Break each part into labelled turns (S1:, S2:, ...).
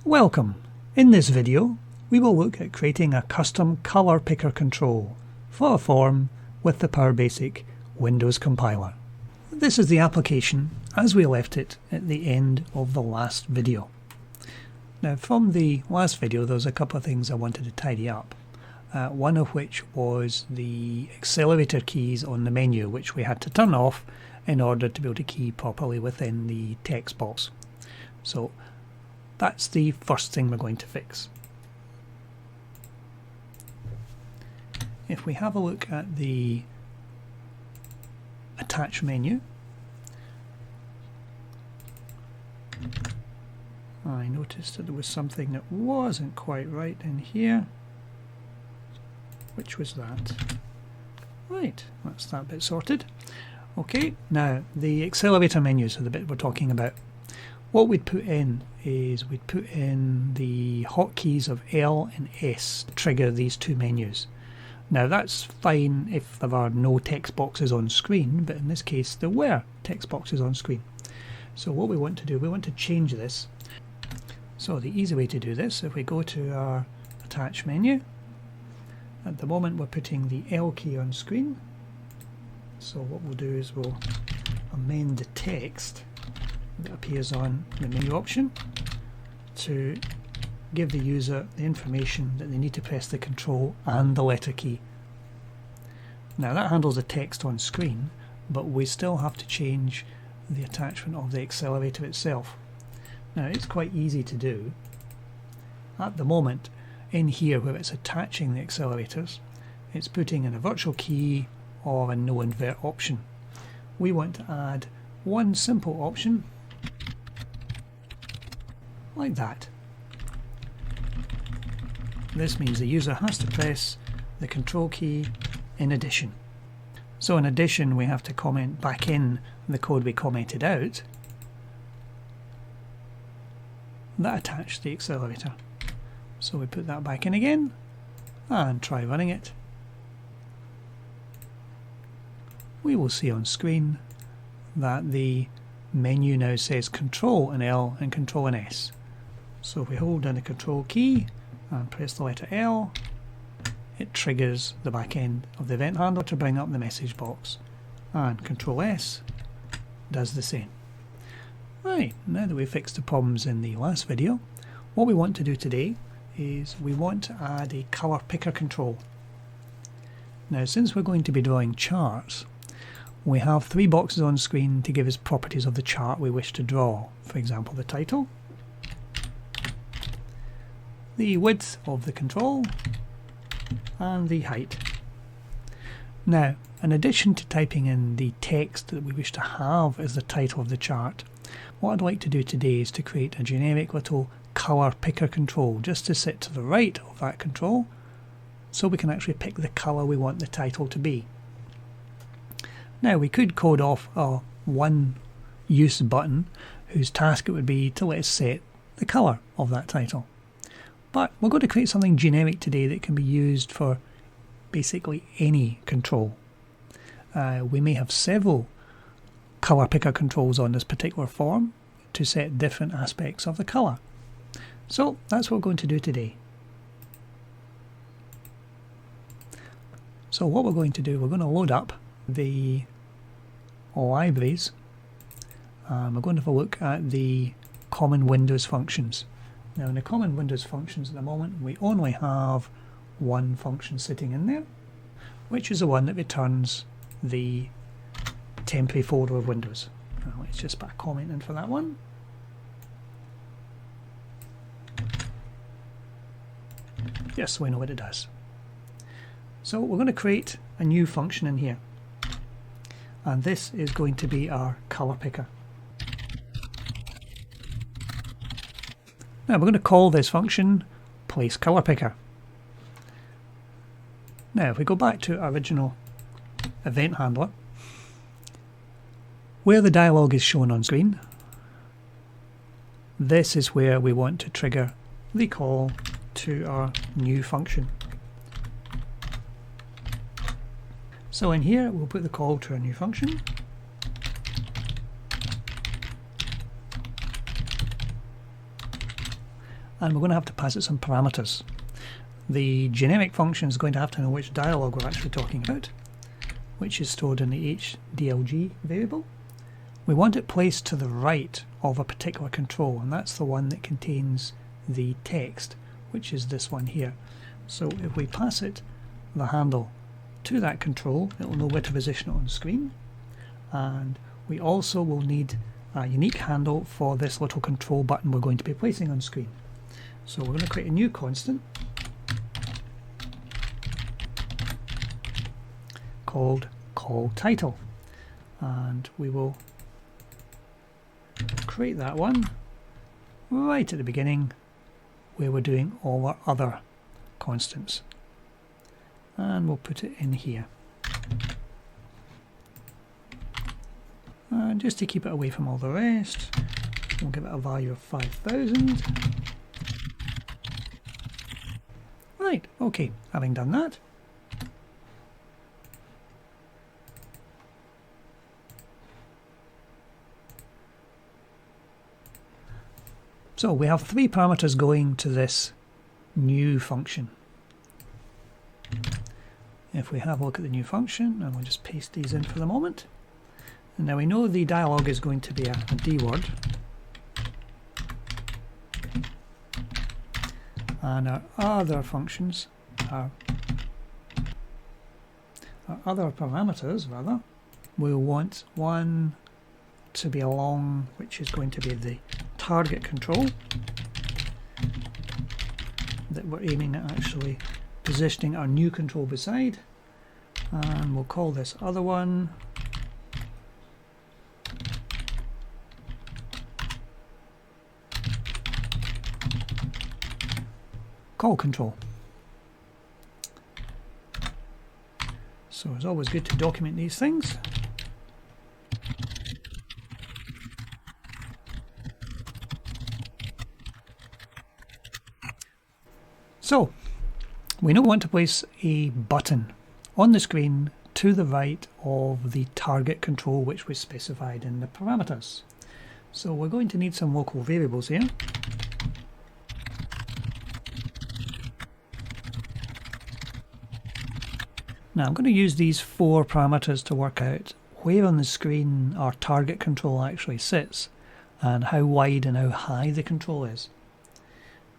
S1: Welcome! In this video we will look at creating a custom color picker control for a form with the PowerBasic Windows Compiler. This is the application as we left it at the end of the last video. Now from the last video there's a couple of things I wanted to tidy up. One of which was the accelerator keys on the menu, which we had to turn off in order to be able to key properly within the text box. So that's the first thing we're going to fix. If we have a look at the attach menu, I noticed that there was something that wasn't quite right in here. Which was that? Right, that's that bit sorted. Okay, now the accelerator menus are the bit we're talking about. What we'd put in is we'd put in the hotkeys of L and S to trigger these two menus. Now that's fine if there are no text boxes on screen, but in this case there were text boxes on screen. So what we want to do, we want to change this. So the easy way to do this, if we go to our attach menu, at the moment we're putting the L key on screen. So what we'll do is we'll amend the text that appears on the menu option to give the user the information that they need to press the control and the letter key. Now that handles the text on screen, but we still have to change the attachment of the accelerator itself. Now it's quite easy to do. At the moment, in here where it's attaching the accelerators, it's putting in a virtual key or a no invert option. We want to add one simple option like that. This means the user has to press the control key in addition. So in addition we have to comment back in the code we commented out that attached the accelerator. So we put that back in again and try running it. We will see on screen that the menu now says Control and L and Control and S. So if we hold down the Control key and press the letter L, it triggers the back end of the event handler to bring up the message box, and Control S does the same. Right, now that we've fixed the problems in the last video, what we want to do today is we want to add a color picker control. Now since we're going to be drawing charts, we have three boxes on screen to give us properties of the chart we wish to draw. For example, the title, the width of the control, and the height. Now, in addition to typing in the text that we wish to have as the title of the chart, what I'd like to do today is to create a generic little color picker control just to sit to the right of that control so we can actually pick the color we want the title to be. Now we could code off a one use button whose task it would be to let us set the color of that title. But we're going to create something generic today that can be used for basically any control. We may have several color picker controls on this particular form to set different aspects of the color. So that's what we're going to do today. So what we're going to do, we're going to load up the libraries. We're going to have a look at the common Windows functions. Now in the common Windows functions at the moment we only have one function sitting in there, which is the one that returns the temporary folder of Windows. Now let's just put a comment in for that one. Just so we know what it does. So we're going to create a new function in here, and this is going to be our color picker. Now we're going to call this function place color picker. Now if we go back to our original event handler, where the dialog is shown on screen, this is where we want to trigger the call to our new function. So in here we'll put the call to our new function, and we're going to have to pass it some parameters. The generic function is going to have to know which dialog we're actually talking about, which is stored in the HDLG variable. We want it placed to the right of a particular control, and that's the one that contains the text, which is this one here. So if we pass it the handle to that control, it will know where to position it on screen, and we also will need a unique handle for this little control button we're going to be placing on screen. So we're going to create a new constant called callTitle, and we will create that one right at the beginning where we're doing all our other constants, and we'll put it in here, and just to keep it away from all the rest, we'll give it a value of 5,000. Right, okay, having done that, so we have 3 parameters going to this new function. If we have a look at the new function, and we'll just paste these in for the moment, and now we know the dialog is going to be a D word, and our other functions, our other parameters rather, we'll want one to be along, which is going to be the target control that we're aiming at actually positioning our new control beside, and we'll call this other one call control. So it's always good to document these things. So we now want to place a button on the screen to the right of the target control which we specified in the parameters. So we're going to need some local variables here. Now I'm going to use these 4 parameters to work out where on the screen our target control actually sits and how wide and how high the control is.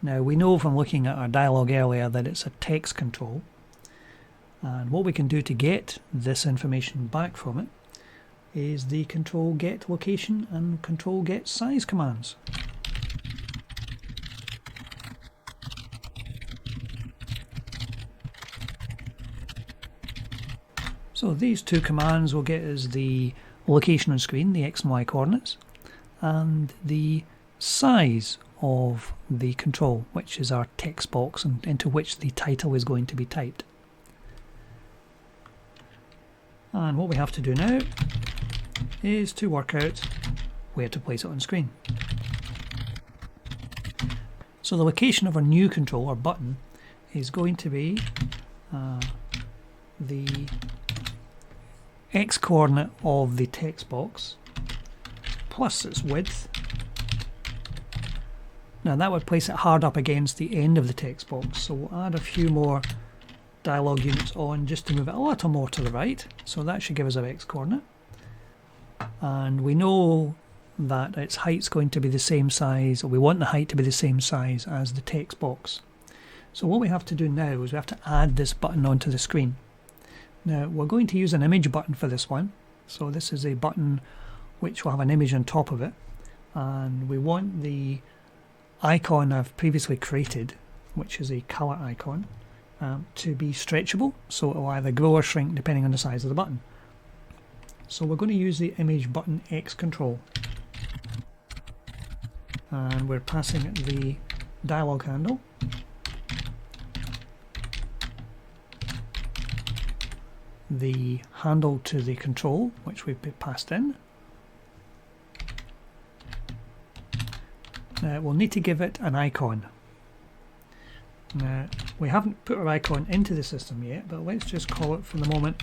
S1: Now we know from looking at our dialog earlier that it's a text control, and what we can do to get this information back from it is the control get location and control get size commands. So these 2 commands will get us the location on screen, the X and Y coordinates, and the size of the control, which is our text box and into which the title is going to be typed. And what we have to do now is to work out where to place it on screen. So the location of our new control or button is going to be the X coordinate of the text box plus its width. Now that would place it hard up against the end of the text box, so we'll add a few more dialog units on just to move it a little more to the right, so that should give us our X coordinate. And we know that its height's going to be the same size, or we want the height to be the same size as the text box. So what we have to do now is we have to add this button onto the screen. Now we're going to use an image button for this one, so this is a button which will have an image on top of it, and we want the icon I've previously created, which is a colour icon, to be stretchable, so it will either grow or shrink depending on the size of the button. So we're going to use the image button X control, and we're passing it the dialog handle, the handle to the control which we've passed in. Now we'll need to give it an icon. Now we haven't put our icon into the system yet, but let's just call it for the moment.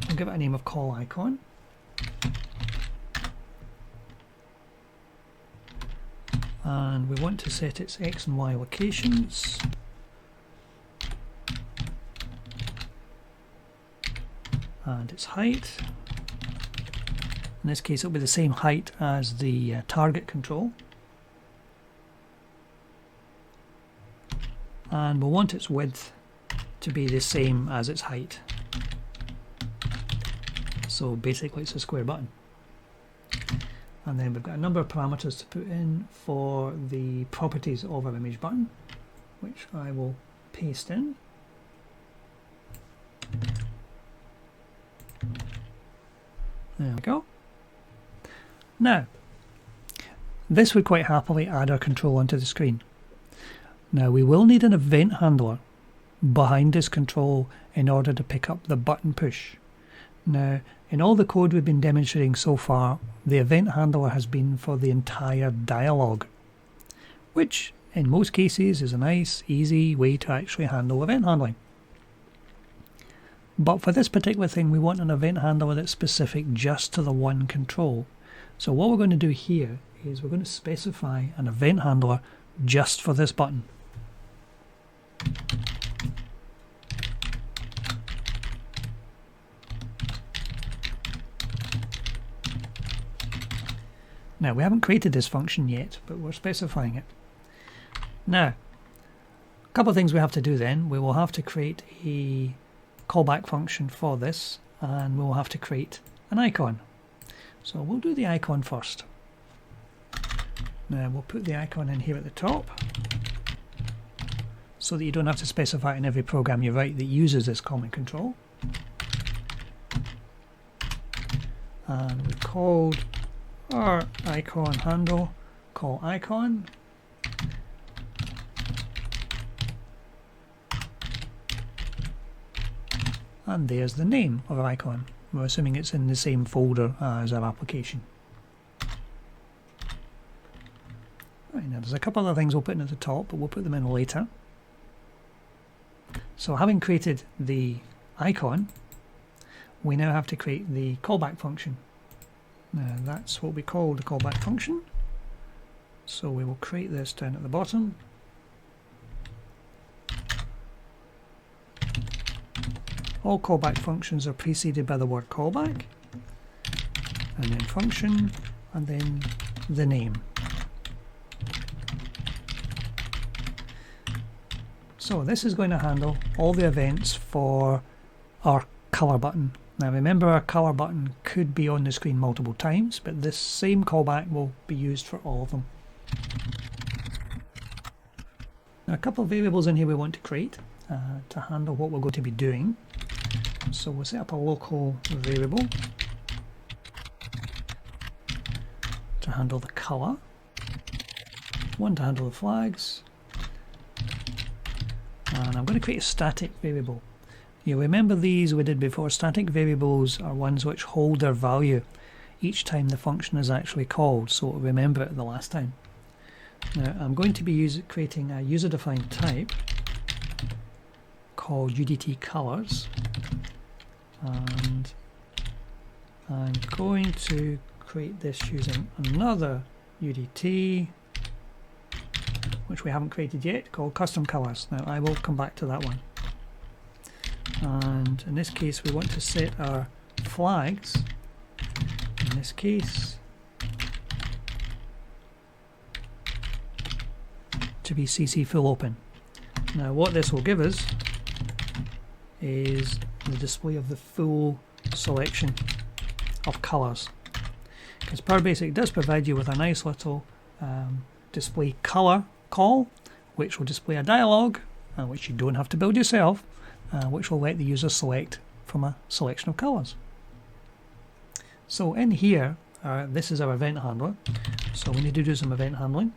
S1: We'll give it a name of call icon. and we want to set its X and Y locations. And its height. In this case, it'll be the same height as the target control. And we'll want its width to be the same as its height. So basically it's a square button. And then we've got a number of parameters to put in for the properties of our image button, which I will paste in. There we go. Now, this would quite happily add our control onto the screen. Now we will need an event handler behind this control in order to pick up the button push. Now, in all the code we've been demonstrating so far, the event handler has been for the entire dialog, which in most cases is a nice, easy way to actually handle event handling. But for this particular thing, we want an event handler that's specific just to the one control. So what we're going to do here is we're going to specify an event handler just for this button. Now, we haven't created this function yet, but we're specifying it. Now, a couple of things we have to do then. We will have to create a callback function for this, and we'll have to create an icon. So we'll do the icon first. Now we'll put the icon in here at the top so that you don't have to specify it in every program you write that uses this common control. And we called our icon handle call icon. And there's the name of our icon. We're assuming it's in the same folder as our application. Right, now there's a couple other things we'll put in at the top, but we'll put them in later. So having created the icon, we now have to create the callback function. Now that's what we call the callback function. So we will create this down at the bottom. All callback functions are preceded by the word callback, and then function, and then the name. So this is going to handle all the events for our color button. Now remember, our color button could be on the screen multiple times, but this same callback will be used for all of them. Now a couple of variables in here we want to create to handle what we're going to be doing. So we'll set up a local variable to handle the color, one to handle the flags, and I'm going to create a static variable. You remember these we did before. Static variables are ones which hold their value each time the function is actually called, so remember it the last time. Now I'm going to be creating a user-defined type called UDT colors, and I'm going to create this using another UDT which we haven't created yet, called custom colors. Now I will come back to that one. And in this case we want to set our flags, in this case, to be CC full open. Now what this will give us is the display of the full selection of colours, because PowerBasic does provide you with a nice little display colour call, which will display a dialog, which you don't have to build yourself, which will let the user select from a selection of colours. So in here, this is our event handler, so we need to do some event handling.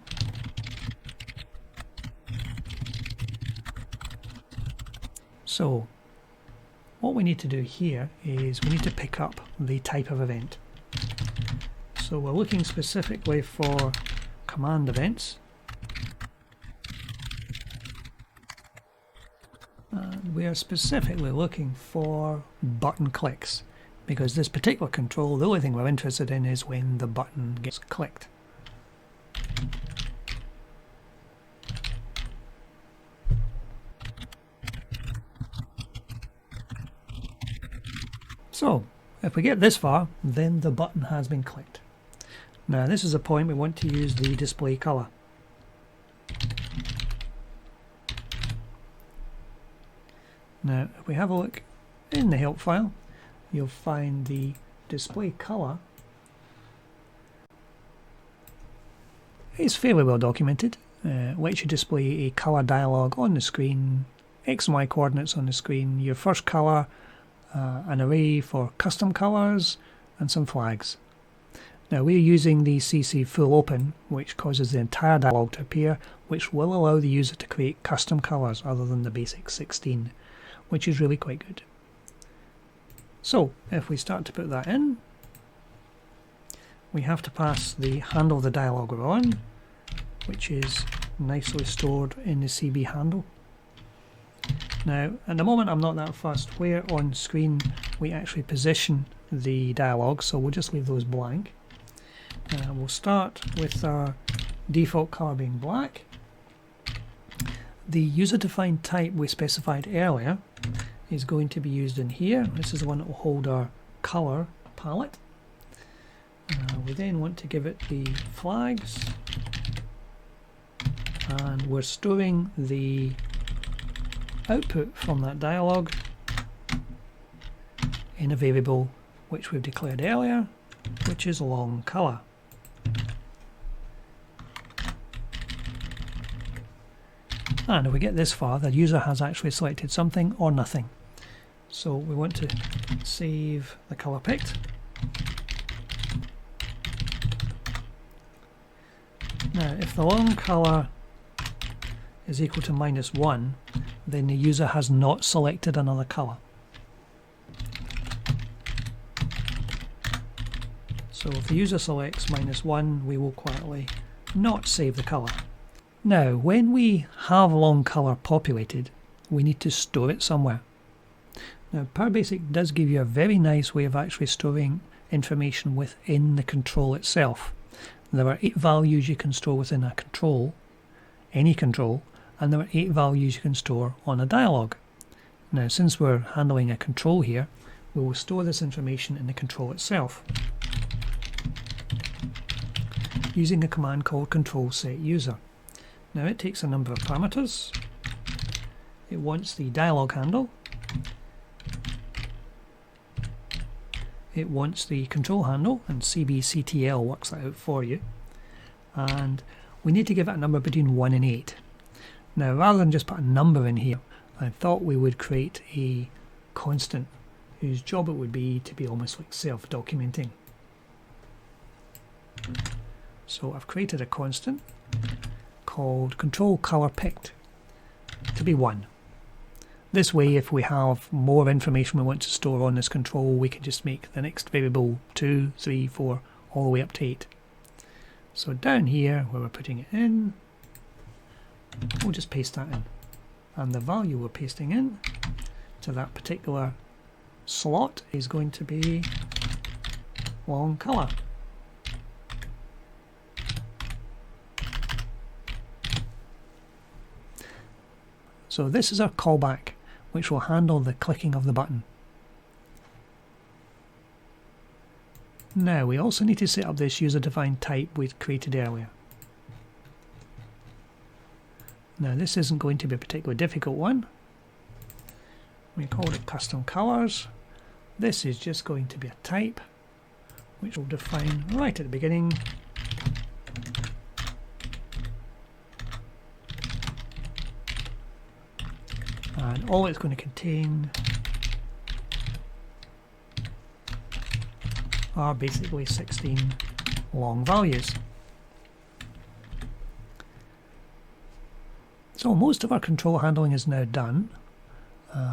S1: So what we need to do here is we need to pick up the type of event. So we're looking specifically for command events. And we are specifically looking for button clicks, because this particular control, the only thing we're interested in is when the button gets clicked. So if we get this far, then the button has been clicked. Now this is a point we want to use the display color. Now if we have a look in the help file, you'll find the display color is fairly well documented. Lets you display a color dialog on the screen, X and Y coordinates on the screen, your first color, an array for custom colors, and some flags. Now we're using the CC full open, which causes the entire dialog to appear, which will allow the user to create custom colors other than the basic 16, which is really quite good. So if we start to put that in, we have to pass the handle the dialog we're on, which is nicely stored in the CB handle. Now at the moment I'm not that fussed where on screen we actually position the dialog, so we'll just leave those blank. We'll start with our default color being black. The user-defined type we specified earlier is going to be used in here. This is the one that will hold our color palette. We then want to give it the flags, and we're storing the output from that dialog in a variable which we've declared earlier, which is long color. And if we get this far, the user has actually selected something or nothing. So we want to save the color picked. Now if the long color is equal to -1, then the user has not selected another color. So if the user selects -1, we will quietly not save the color. Now when we have long color populated, we need to store it somewhere. Now PowerBasic does give you a very nice way of actually storing information within the control itself. There are 8 values you can store within a control, any control, and there are 8 values you can store on a dialog. Now since we're handling a control here, we will store this information in the control itself using a command called control set user. Now it takes a number of parameters. It wants the dialog handle, it wants the control handle, and CBCTL works that out for you, and we need to give it a number between 1 and 8. Now rather than just put a number in here, I thought we would create a constant whose job it would be to be almost like self-documenting. So I've created a constant called control color picked to be 1. This way, if we have more information we want to store on this control, we can just make the next variable 2, 3, 4, all the way up to 8. So down here, where we're putting it in, we'll just paste that in. And the value we're pasting in to that particular slot is going to be long color. So this is our callback, which will handle the clicking of the button. Now we also need to set up this user-defined type we created earlier. Now this isn't going to be a particularly difficult one. We called it custom colors. This is just going to be a type which we'll define right at the beginning. And all it's going to contain are basically 16 long values. So most of our control handling is now done.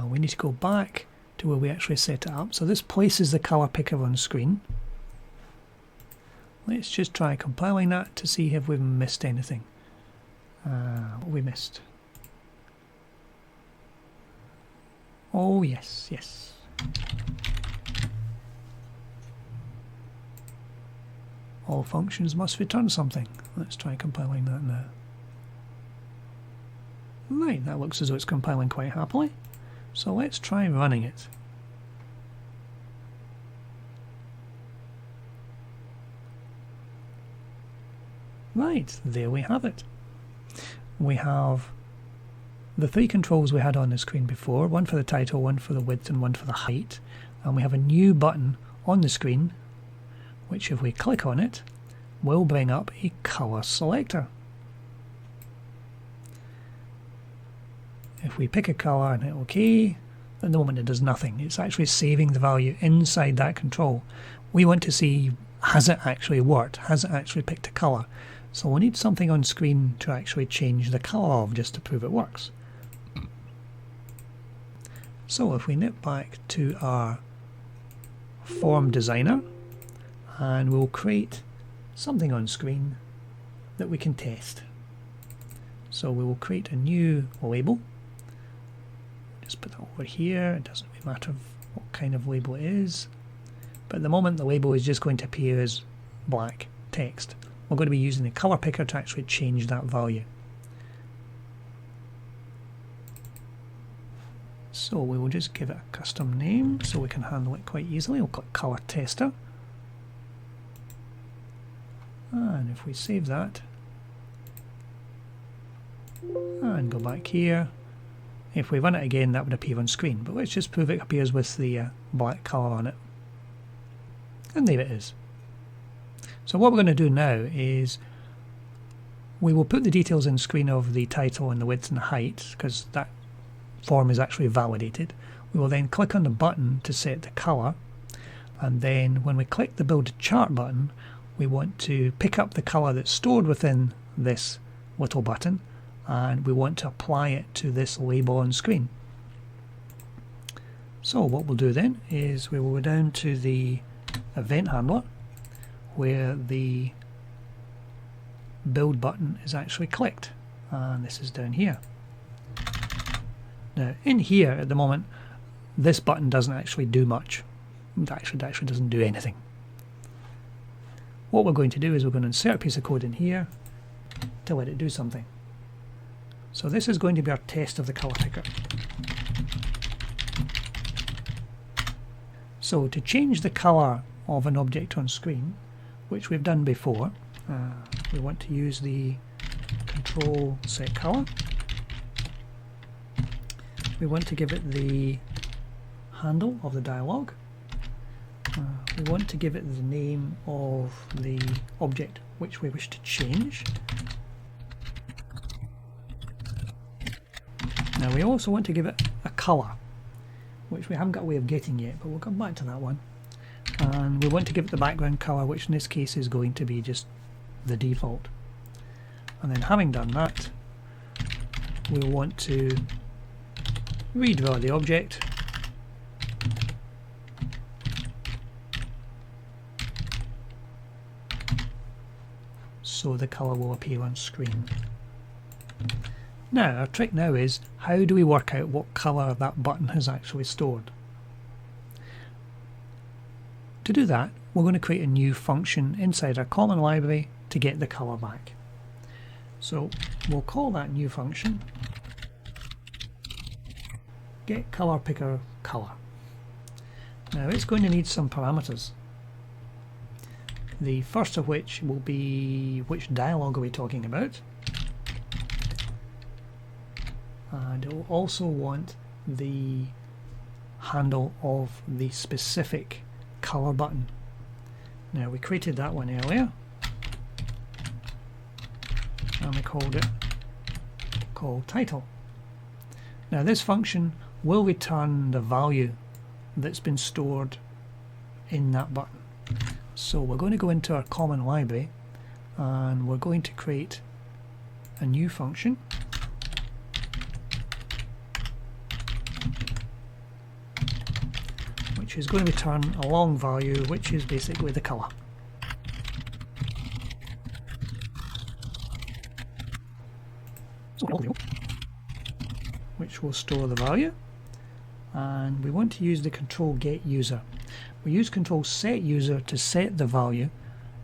S1: We need to go back to where we actually set it up. So this places the color picker on screen. Let's just try compiling that to see if we've missed anything. What we missed? Oh yes, yes. All functions must return something. Let's try compiling that now. Right, that looks as though it's compiling quite happily. So let's try running it. Right, there we have it. We have the three controls we had on the screen before, one for the title, one for the width and one for the height, and we have a new button on the screen which, if we click on it, will bring up a color selector. If we pick a color and hit OK, at the moment it does nothing. It's actually saving the value inside that control. We want to see, has it actually worked? Has it actually picked a color? So we'll need something on screen to actually change the color of, just to prove it works. So if we nip back to our form designer, and we'll create something on screen that we can test. So we will create a new label. Just put that over here. It doesn't really matter what kind of label it is, but at the moment the label is just going to appear as black text. We're going to be using the color picker to actually change that value. So we will just give it a custom name so we can handle it quite easily. We'll click color tester, and if we save that and go back here, if we run it again that would appear on screen, but let's just prove it appears with the black color on it, and there it is. So what we're going to do now is we will put the details in screen of the title and the width and the height, because that form is actually validated. We will then click on the button to set the color, and then when we click the build chart button, we want to pick up the color that's stored within this little button, and we want to apply it to this label on screen. So what we'll do then is we will go down to the event handler where the build button is actually clicked, and this is down here. Now in here at the moment this button doesn't actually do much. It actually doesn't do anything. What we're going to do is we're going to insert a piece of code in here to let it do something. So this is going to be our test of the color picker. So to change the color of an object on screen, which we've done before, we want to use the control set color. We want to give it the handle of the dialog. We want to give it the name of the object which we wish to change. Now we also want to give it a colour, which we haven't got a way of getting yet, but we'll come back to that one. And we want to give it the background colour, which in this case is going to be just the default. And then having done that, we'll want to redraw the object . So the colour will appear on screen. Now our trick now is, how do we work out what colour that button has actually stored? To do that, we're going to create a new function inside our common library to get the colour back. So we'll call that new function getColorPicker color. Now it's going to need some parameters. The first of which will be which dialog are we talking about, and it will also want the handle of the specific color button. Now we created that one earlier and we called it callTitle. Now this function will return the value that's been stored in that button. So we're going to go into our common library and we're going to create a new function which is going to return a long value, which is basically the colour. Which will store the value, and we want to use the control get user. We use control set user to set the value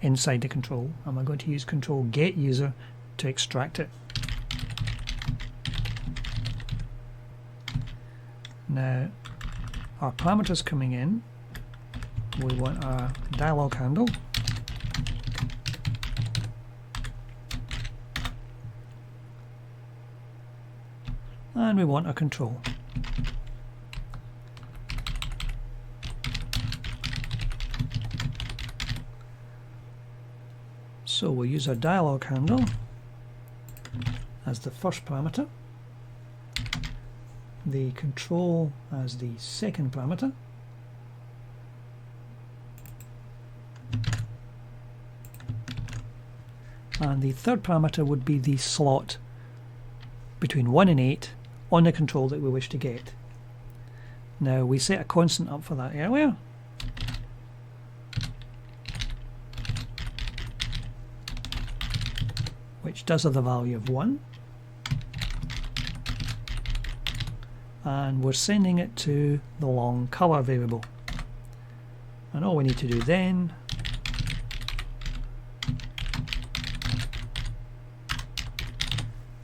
S1: inside the control, and we're going to use control get user to extract it. Now our parameters coming in, we want our dialog handle, and we want a control. So we'll use our dialog handle as the first parameter, the control as the second parameter, and the third parameter would be the slot between 1 and 8 on the control that we wish to get. Now we set a constant up for that earlier, which does have the value of 1, and we're sending it to the long color variable, and all we need to do then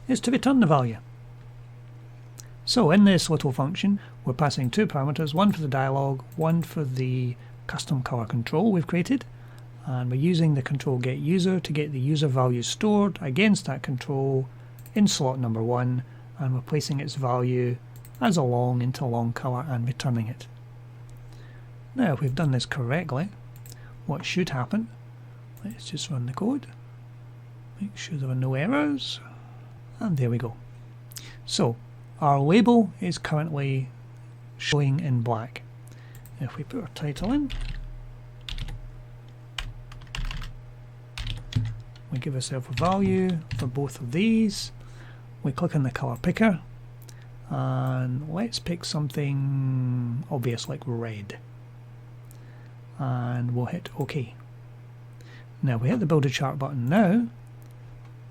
S1: is to return the value. So in this little function we're passing two parameters, one for the dialog, one for the custom color control we've created, and we're using the control getUser to get the user value stored against that control in slot number 1, and we're placing its value as a long into long color and returning it. Now if we've done this correctly, what should happen, let's just run the code, make sure there are no errors, and there we go. So our label is currently showing in black. If we put our title in, we give ourselves a value for both of these, we click on the color picker, and let's pick something obvious like red, and we'll hit OK. Now we hit the build a chart button now,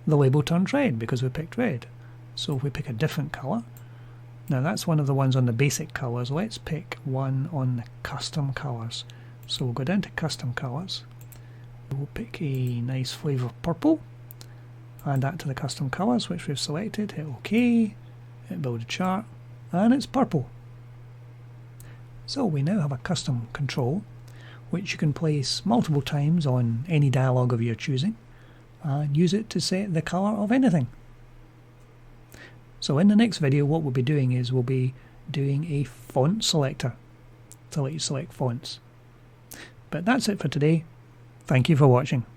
S1: the label turns red because we picked red. So if we pick a different color, now that's one of the ones on the basic colors, let's pick one on the custom colors. So we'll go down to custom colors, we'll pick a nice flavor of purple, add that to the custom colors which we've selected, hit OK, hit build a chart, and it's purple. So we now have a custom control which you can place multiple times on any dialog of your choosing and use it to set the color of anything. So in the next video what we'll be doing is we'll be doing a font selector to let you select fonts. But that's it for today. Thank you for watching.